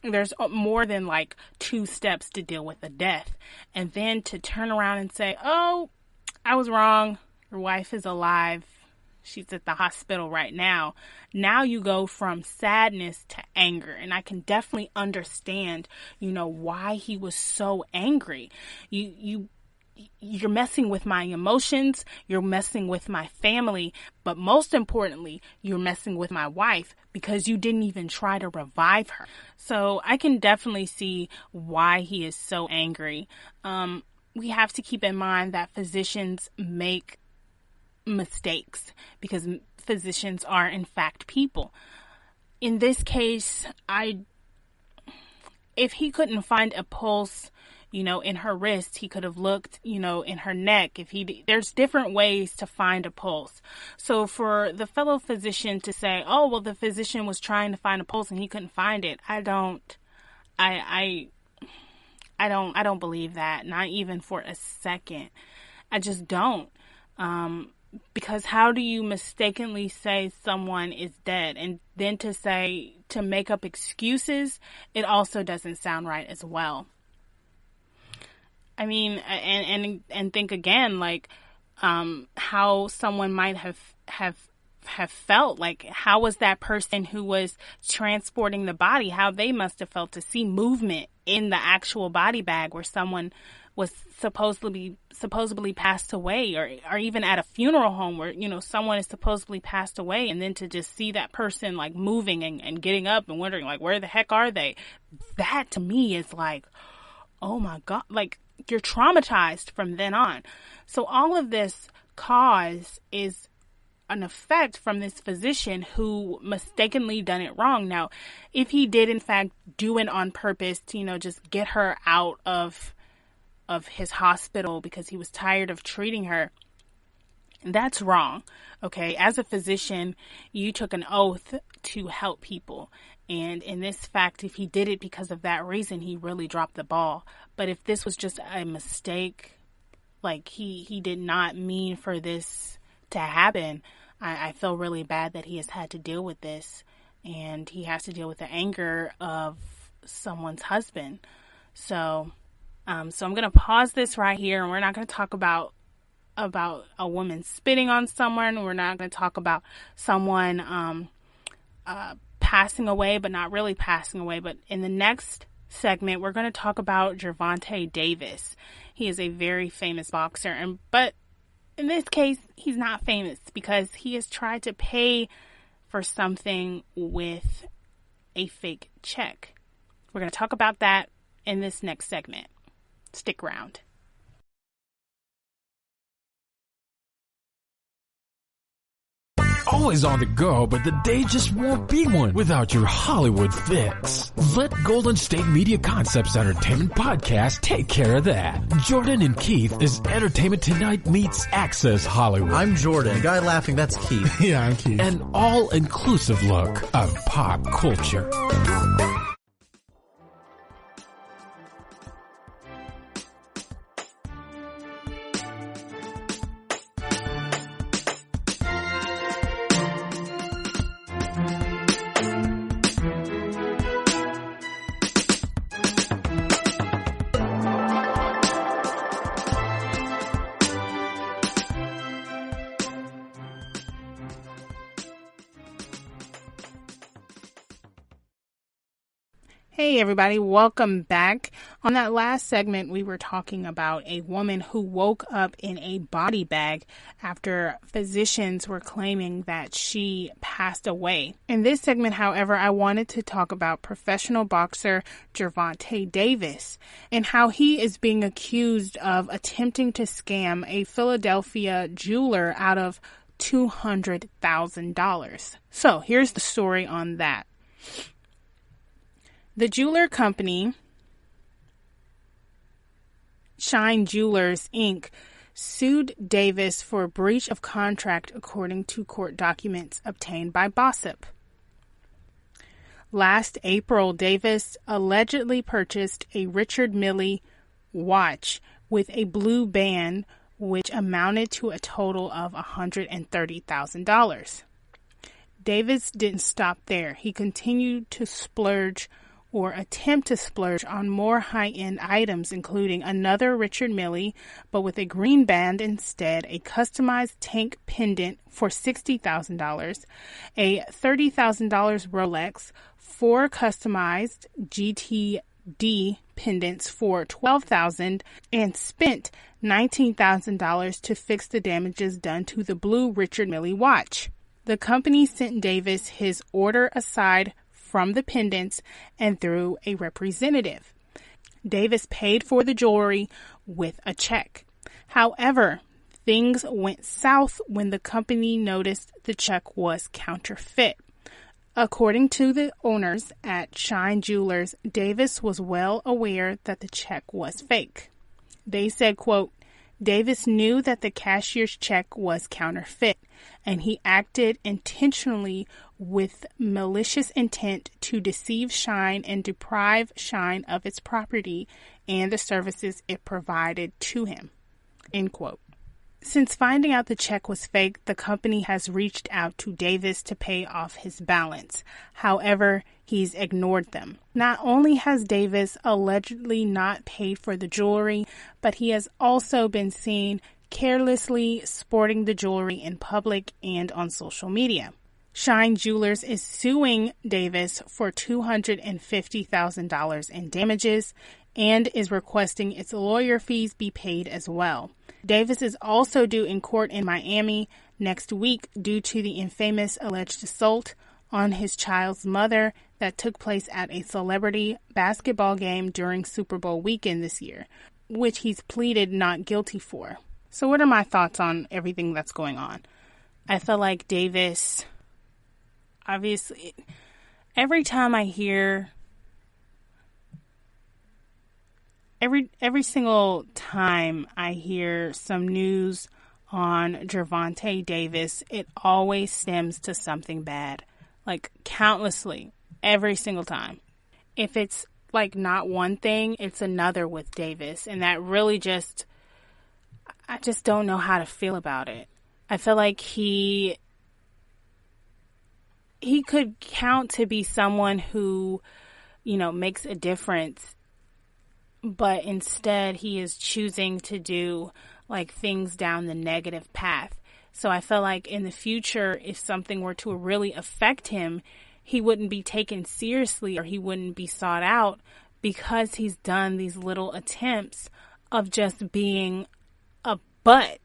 There's more than like 2 steps to deal with a death. And then to turn around and say, oh, I was wrong. Your wife is alive. She's at the hospital right now. Now you go from sadness to anger. And I can definitely understand, why he was so angry. You're messing with my emotions. You're messing with my family. But most importantly, you're messing with my wife because you didn't even try to revive her. So I can definitely see why he is so angry. We have to keep in mind that physicians make mistakes because physicians are in fact people. In this case, if he couldn't find a pulse, in her wrist, he could have looked, in her neck. There's different ways to find a pulse. So for the fellow physician to say, oh, well, the physician was trying to find a pulse and he couldn't find it. I don't believe that. Not even for a second. I just don't. Because how do you mistakenly say someone is dead? And then to make up excuses, it also doesn't sound right as well. I mean, and think again, like, how someone might have felt. Like, how was that person who was transporting the body, how they must have felt to see movement in the actual body bag where someone was supposedly passed away, or even at a funeral home where, someone is supposedly passed away, and then to just see that person like moving and getting up and wondering like, where the heck are they? That to me is like, oh my God, like you're traumatized from then on. So all of this cause is an effect from this physician who mistakenly done it wrong. Now, if he did in fact do it on purpose to, just get her out of his hospital because he was tired of treating her, that's wrong. Okay. As a physician, you took an oath to help people. And in this fact, if he did it because of that reason, he really dropped the ball. But if this was just a mistake, like he did not mean for this to happen, I feel really bad that he has had to deal with this, and he has to deal with the anger of someone's husband. So I'm going to pause this right here, and we're not going to talk about a woman spitting on someone. We're not going to talk about someone passing away, but not really passing away. But in the next segment, we're going to talk about Gervonta Davis. He is a very famous boxer, but in this case, he's not famous because he has tried to pay for something with a fake check. We're going to talk about that in this next segment. Stick around. Always on the go, but the day just won't be one without your Hollywood fix. Let Golden State Media Concepts Entertainment Podcast take care of that. Jordan and Keith is Entertainment Tonight meets Access Hollywood. I'm Jordan. The guy laughing, that's Keith. Yeah, I'm Keith. An all-inclusive look of pop culture. Hey everybody, welcome back. On that last segment, we were talking about a woman who woke up in a body bag after physicians were claiming that she passed away. In this segment, however, I wanted to talk about professional boxer Gervonta Davis and how he is being accused of attempting to scam a Philadelphia jeweler out of $200,000. So here's the story on that. The jeweler company, Shine Jewelers, Inc., sued Davis for breach of contract according to court documents obtained by Bossip. Last April, Davis allegedly purchased a Richard Mille watch with a blue band, which amounted to a total of $130,000. Davis didn't stop there. He continued to splurge or attempt to splurge on more high-end items, including another Richard Mille, but with a green band instead, a customized tank pendant for $60,000, a $30,000 Rolex, 4 customized GTD pendants for $12,000, and spent $19,000 to fix the damages done to the blue Richard Mille watch. The company sent Davis his order aside from the pendants and through a representative. Davis paid for the jewelry with a check. However, things went south when the company noticed the check was counterfeit. According to the owners at Shine Jewelers, Davis was well aware that the check was fake. They said, quote, Davis knew that the cashier's check was counterfeit, and he acted intentionally with malicious intent to deceive Shine and deprive Shine of its property and the services it provided to him. End quote. Since finding out the check was fake, the company has reached out to Davis to pay off his balance. However, he's ignored them. Not only has Davis allegedly not paid for the jewelry, but he has also been seen carelessly sporting the jewelry in public and on social media. Shine Jewelers is suing Davis for $250,000 in damages and is requesting its lawyer fees be paid as well. Davis is also due in court in Miami next week due to the infamous alleged assault on his child's mother that took place at a celebrity basketball game during Super Bowl weekend this year, which he's pleaded not guilty for. So what are my thoughts on everything that's going on? I feel like Davis, obviously, every time I hear, every single time I hear some news on Gervonta Davis, it always stems to something bad, like countlessly, every single time. If it's like not one thing, it's another with Davis, and that really I just don't know how to feel about it. I feel like he could count to be someone who, makes a difference, but instead he is choosing to do like things down the negative path. So I feel like in the future, if something were to really affect him, he wouldn't be taken seriously or he wouldn't be sought out because he's done these little attempts of just being a butt.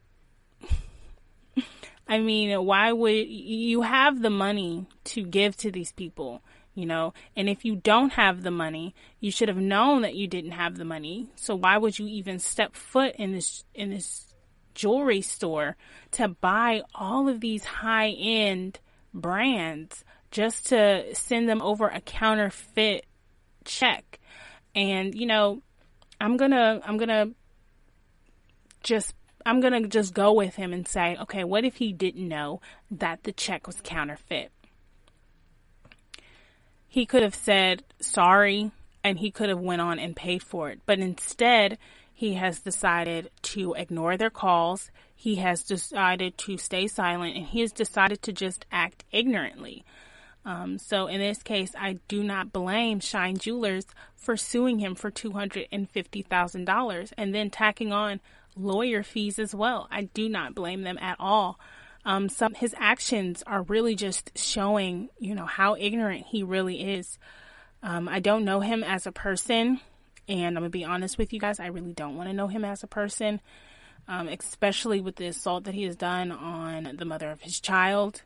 I mean, why would you have the money to give to these people, and if you don't have the money, you should have known that you didn't have the money. So why would you even step foot in this jewelry store to buy all of these high-end brands just to send them over a counterfeit check? And, I'm gonna just go with him and say, okay, what if he didn't know that the check was counterfeit? He could have said sorry and he could have went on and paid for it. But instead, he has decided to ignore their calls. He has decided to stay silent, and he has decided to just act ignorantly. So in this case, I do not blame Shine Jewelers for suing him for $250,000 and then tacking on lawyer fees as well. I do not blame them at all. His actions are really just showing, how ignorant he really is. I don't know him as a person, and I'm going to be honest with you guys, I really don't want to know him as a person, especially with the assault that he has done on the mother of his child.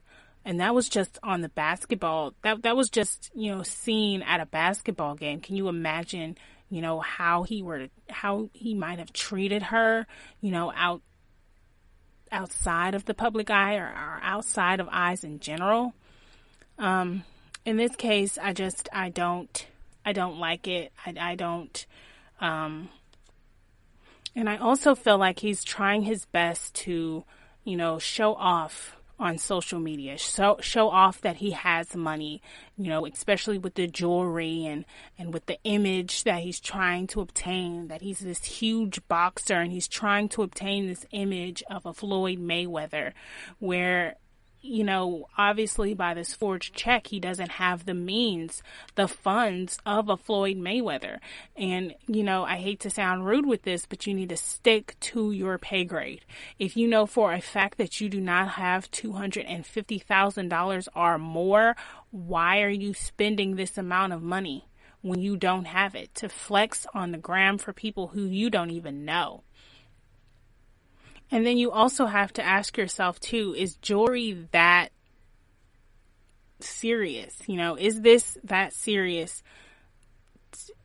And that was just on the basketball. That was just, seen at a basketball game. Can you imagine, how he might have treated her, outside of the public eye or outside of eyes in general. In this case, I don't like it. I don't, and I also feel like he's trying his best to, show off on social media, show off that he has money, especially with the jewelry and with the image that he's trying to obtain, that he's this huge boxer and he's trying to obtain this image of a Floyd Mayweather where, obviously by this forged check, he doesn't have the means, the funds of a Floyd Mayweather. And, I hate to sound rude with this, but you need to stick to your pay grade. If you know for a fact that you do not have $250,000 or more, why are you spending this amount of money when you don't have it to flex on the gram for people who you don't even know? And then you also have to ask yourself, too, is jewelry that serious? Is this that serious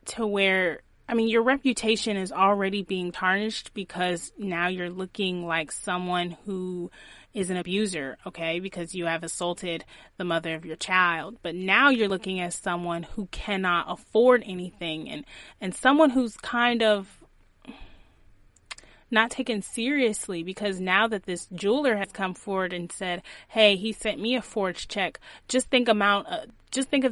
to where, your reputation is already being tarnished because now you're looking like someone who is an abuser, okay, because you have assaulted the mother of your child. But now you're looking at someone who cannot afford anything and someone who's kind of not taken seriously, because now that this jeweler has come forward and said, hey, he sent me a forged check, just think of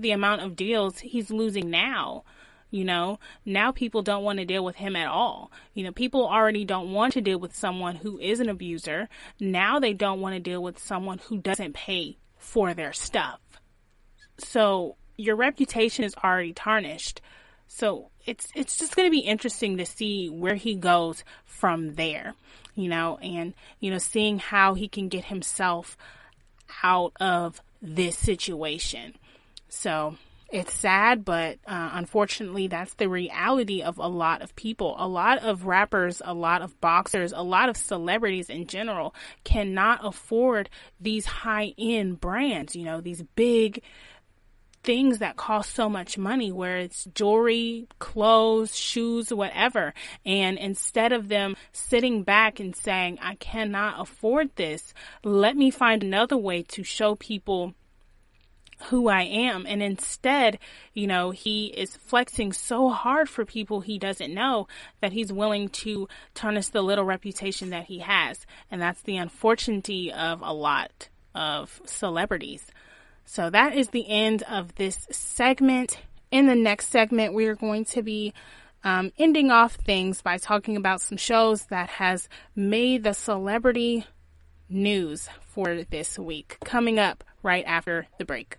the amount of deals he's losing now. Now people don't want to deal with him at all. People already don't want to deal with someone who is an abuser. Now they don't want to deal with someone who doesn't pay for their stuff. So your reputation is already tarnished. So it's just going to be interesting to see where he goes from there, and, seeing how he can get himself out of this situation. So it's sad, but unfortunately, that's the reality of a lot of people. A lot of rappers, a lot of boxers, a lot of celebrities in general cannot afford these high-end brands, these big things that cost so much money, where it's jewelry, clothes, shoes, whatever. And instead of them sitting back and saying, I cannot afford this, let me find another way to show people who I am. And instead, he is flexing so hard for people he doesn't know that he's willing to tarnish the little reputation that he has. And that's the unfortunate of a lot of celebrities. So that is the end of this segment. In the next segment, we are going to be ending off things by talking about some shows that has made the celebrity news for this week. Coming up right after the break.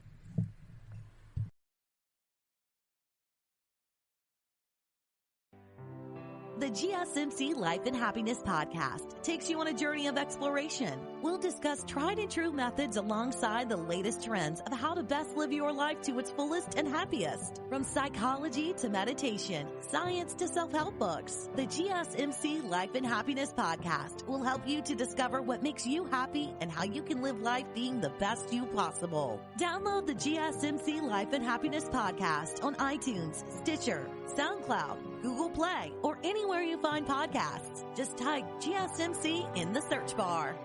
The GSMC Life and Happiness podcast takes you on a journey of exploration. We'll discuss tried and true methods alongside the latest trends of how to best live your life to its fullest and happiest. From psychology to meditation, science to self-help books, the GSMC Life and Happiness podcast will help you to discover what makes you happy and how you can live life being the best you possible. Download the GSMC Life and Happiness podcast on iTunes, Stitcher, SoundCloud, Google Play, or anywhere you find podcasts. Just type GSMC in the search bar.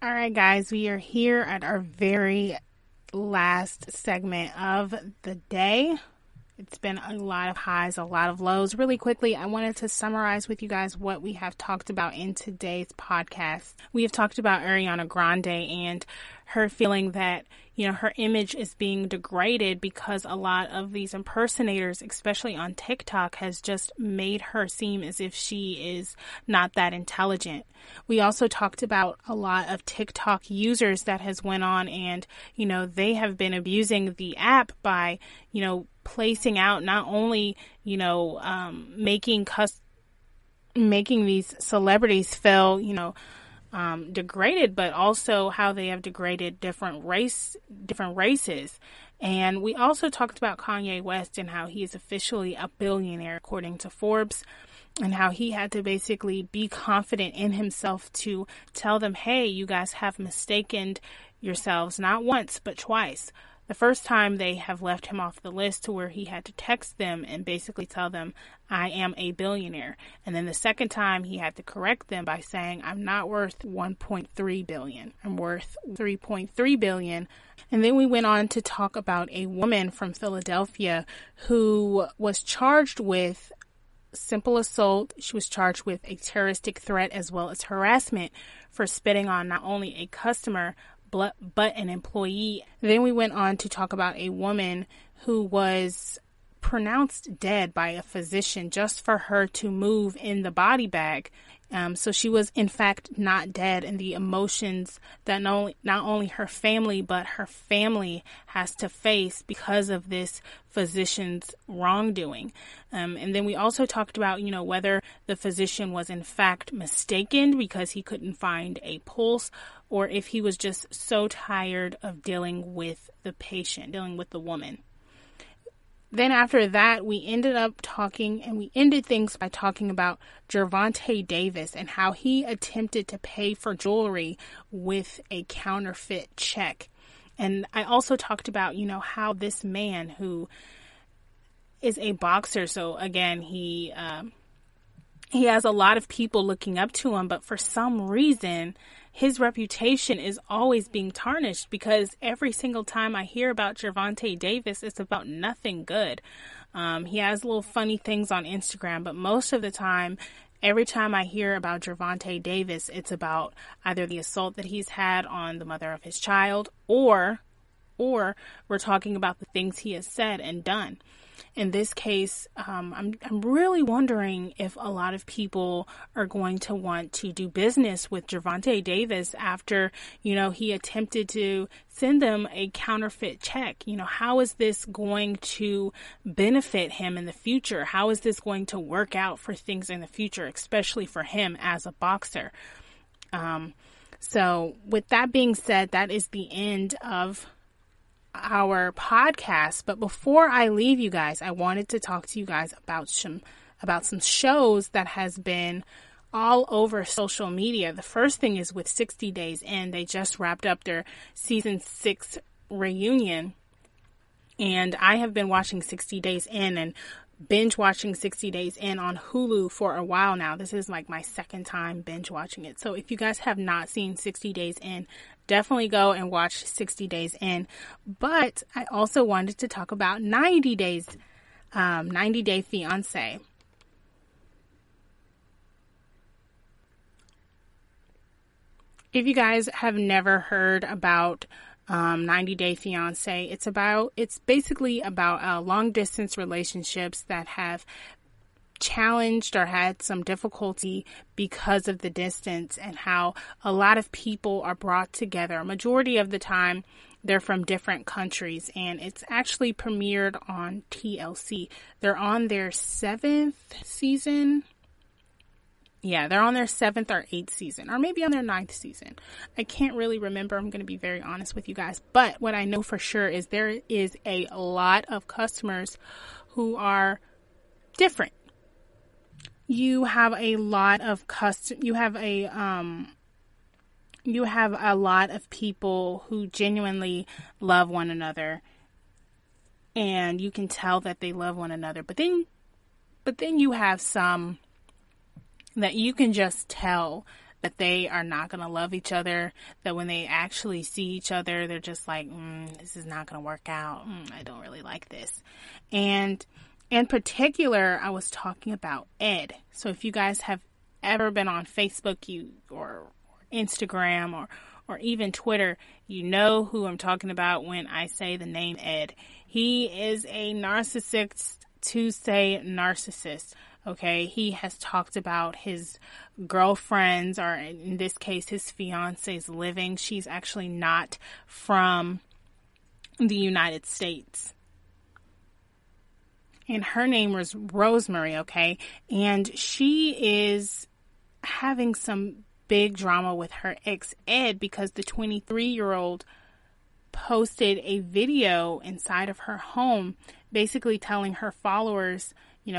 All right, guys, we are here at our very last segment of the day. It's been a lot of highs, a lot of lows. Really quickly, I wanted to summarize with you guys what we have talked about in today's podcast. We have talked about Ariana Grande and her feeling that, her image is being degraded because a lot of these impersonators, especially on TikTok, has just made her seem as if she is not that intelligent. We also talked about a lot of TikTok users that has went on and, they have been abusing the app by, placing out not only, making making these celebrities feel, degraded, but also how they have degraded different races. And we also talked about Kanye West and how he is officially a billionaire according to Forbes, and how he had to basically be confident in himself to tell them, hey, you guys have mistaken yourselves not once but twice. The first time they have left him off the list to where he had to text them and basically tell them, I am a billionaire. And then the second time he had to correct them by saying, I'm not worth 1.3 billion. I'm worth 3.3 billion. And then we went on to talk about a woman from Philadelphia who was charged with simple assault. She was charged with a terroristic threat as well as harassment for spitting on not only a customer, but an employee. Then we went on to talk about a woman who was pronounced dead by a physician just for her to move in the body bag. So she was in fact not dead, and the emotions that not only her family but her family has to face because of this physician's wrongdoing. And then we also talked about, whether the physician was in fact mistaken because he couldn't find a pulse, or if he was just so tired of dealing with the patient, dealing with the woman. Then after that, we ended up talking, and we ended things by talking about Gervonta Davis and how he attempted to pay for jewelry with a counterfeit check. And I also talked about, how this man who is a boxer, so again, he has a lot of people looking up to him, but for some reason, his reputation is always being tarnished, because every single time I hear about Gervonta Davis, it's about nothing good. He has little funny things on Instagram, but most of the time, every time I hear about Gervonta Davis, it's about either the assault that he's had on the mother of his child, or we're talking about the things he has said and done. In this case, I'm really wondering if a lot of people are going to want to do business with Gervonta Davis after, he attempted to send them a counterfeit check. How is this going to benefit him in the future? How is this going to work out for things in the future, especially for him as a boxer? So with that being said, that is the end of our podcast. But before I leave you guys, I wanted to talk to you guys about some shows that has been all over social media. The first thing is with 60 Days In. They just wrapped up their season 6 reunion, and I have been watching 60 Days In and binge watching 60 Days In on Hulu for a while now. This is like my second time binge watching it. So if you guys have not seen 60 Days In, definitely go and watch 60 Days In. But I also wanted to talk about 90 Day Fiancé. If you guys have never heard about 90 Day Fiancé, it's basically about long distance relationships that have challenged or had some difficulty because of the distance, and how a lot of people are brought together. A majority of the time, they're from different countries, and it's actually premiered on TLC. They're on their 7th season. Yeah, they're on their 7th or 8th season, or maybe on their 9th season. I can't really remember. I'm going to be very honest with you guys. But what I know for sure is there is a lot of customers who are different. You have a lot of you have a lot of people who genuinely love one another, and you can tell that they love one another. But then you have some that you can just tell that they are not going to love each other, that when they actually see each other, they're just like, this is not going to work out. I don't really like this. And in particular, I was talking about Ed. So if you guys have ever been on Facebook or Instagram or even Twitter, you know who I'm talking about when I say the name Ed. He is a narcissist to say narcissist. Okay, he has talked about his girlfriends, or in this case, his fiance's living. She's actually not from the United States. and her name was Rosemary, okay? And she is having some big drama with her ex Ed because the 23-year-old posted a video inside of her home basically telling her followers,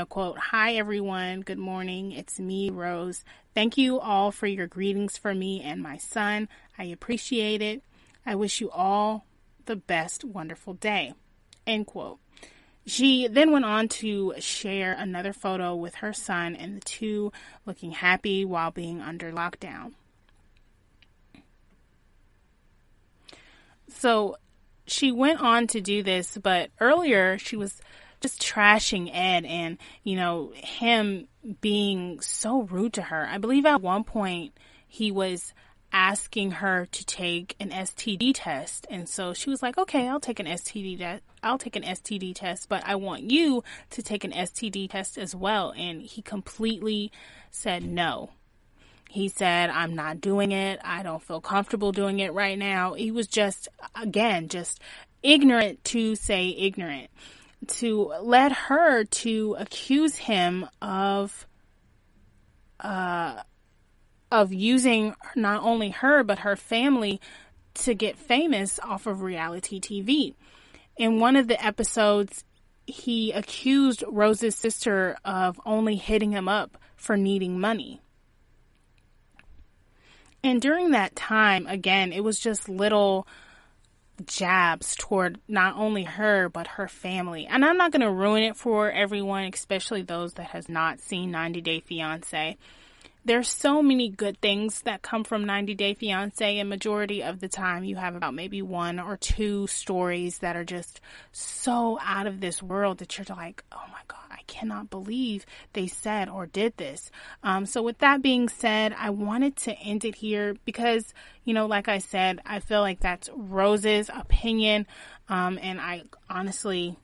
quote, "Hi everyone, good morning, it's me, Rose. Thank you all for your greetings for me and my son. I appreciate it. I wish you all the best wonderful day," end quote. She then went on to share another photo with her son and the two looking happy while being under lockdown. So she went on to do this, but earlier she was just trashing Ed and, him being so rude to her. I believe at one point he was asking her to take an STD test. And so she was like, "Okay, I'll take an STD test, but I want you to take an STD test as well." And he completely said no. He said, "I'm not doing it. I don't feel comfortable doing it right now." He was just ignorant to say ignorant, to let her to accuse him of using not only her, but her family to get famous off of reality TV. In one of the episodes, he accused Rose's sister of only hitting him up for needing money. And during that time, again, it was just little jabs toward not only her, but her family. And I'm not going to ruin it for everyone, especially those that has not seen 90 Day Fiancé. There's so many good things that come from 90 Day Fiancé, and majority of the time you have about maybe one or two stories that are just so out of this world that you're like, "Oh my God, I cannot believe they said or did this." So with that being said, I wanted to end it here because, like I said, I feel like that's Rose's opinion. And I honestly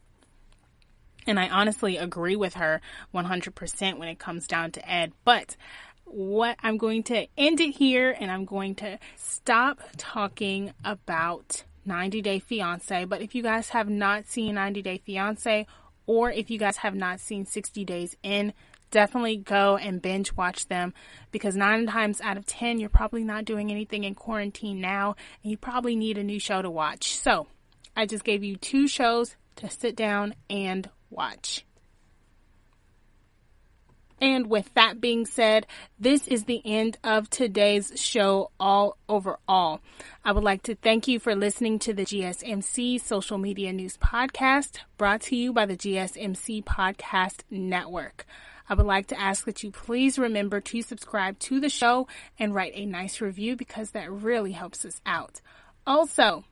agree with her 100% when it comes down to Ed. But what I'm going to end it here, and I'm going to stop talking about 90 Day Fiancé. But if you guys have not seen 90 Day Fiancé, or if you guys have not seen 60 Days In, definitely go and binge watch them, because 9 times out of 10, you're probably not doing anything in quarantine now, and you probably need a new show to watch. So I just gave you 2 shows to sit down and watch. And with that being said, this is the end of today's show all overall. I would like to thank you for listening to the GSMC Social Media News Podcast, brought to you by the GSMC Podcast Network. I would like to ask that you please remember to subscribe to the show and write a nice review, because that really helps us out. Also,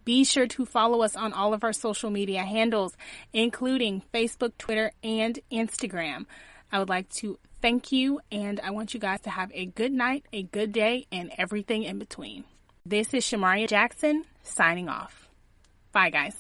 be sure to follow us on all of our social media handles, including Facebook, Twitter, and Instagram. I would like to thank you, and I want you guys to have a good night, a good day, and everything in between. This is Shamaria Jackson signing off. Bye, guys.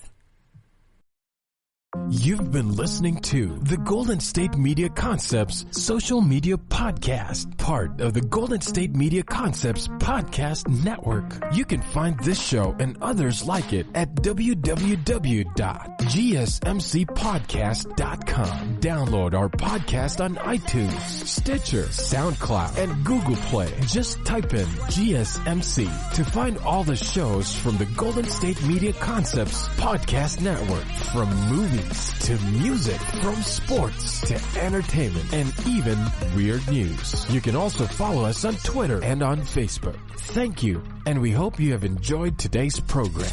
You've been listening to the Golden State Media Concepts Social Media Podcast, part of the Golden State Media Concepts Podcast Network. You can find this show and others like it at www.gsmcpodcast.com. Download our podcast on iTunes, Stitcher, SoundCloud, and Google Play. Just type in GSMC to find all the shows from the Golden State Media Concepts Podcast Network, from movies to music, from sports to entertainment, and even weird news. You can also follow us on Twitter and on Facebook. Thank you, and we hope you have enjoyed today's program.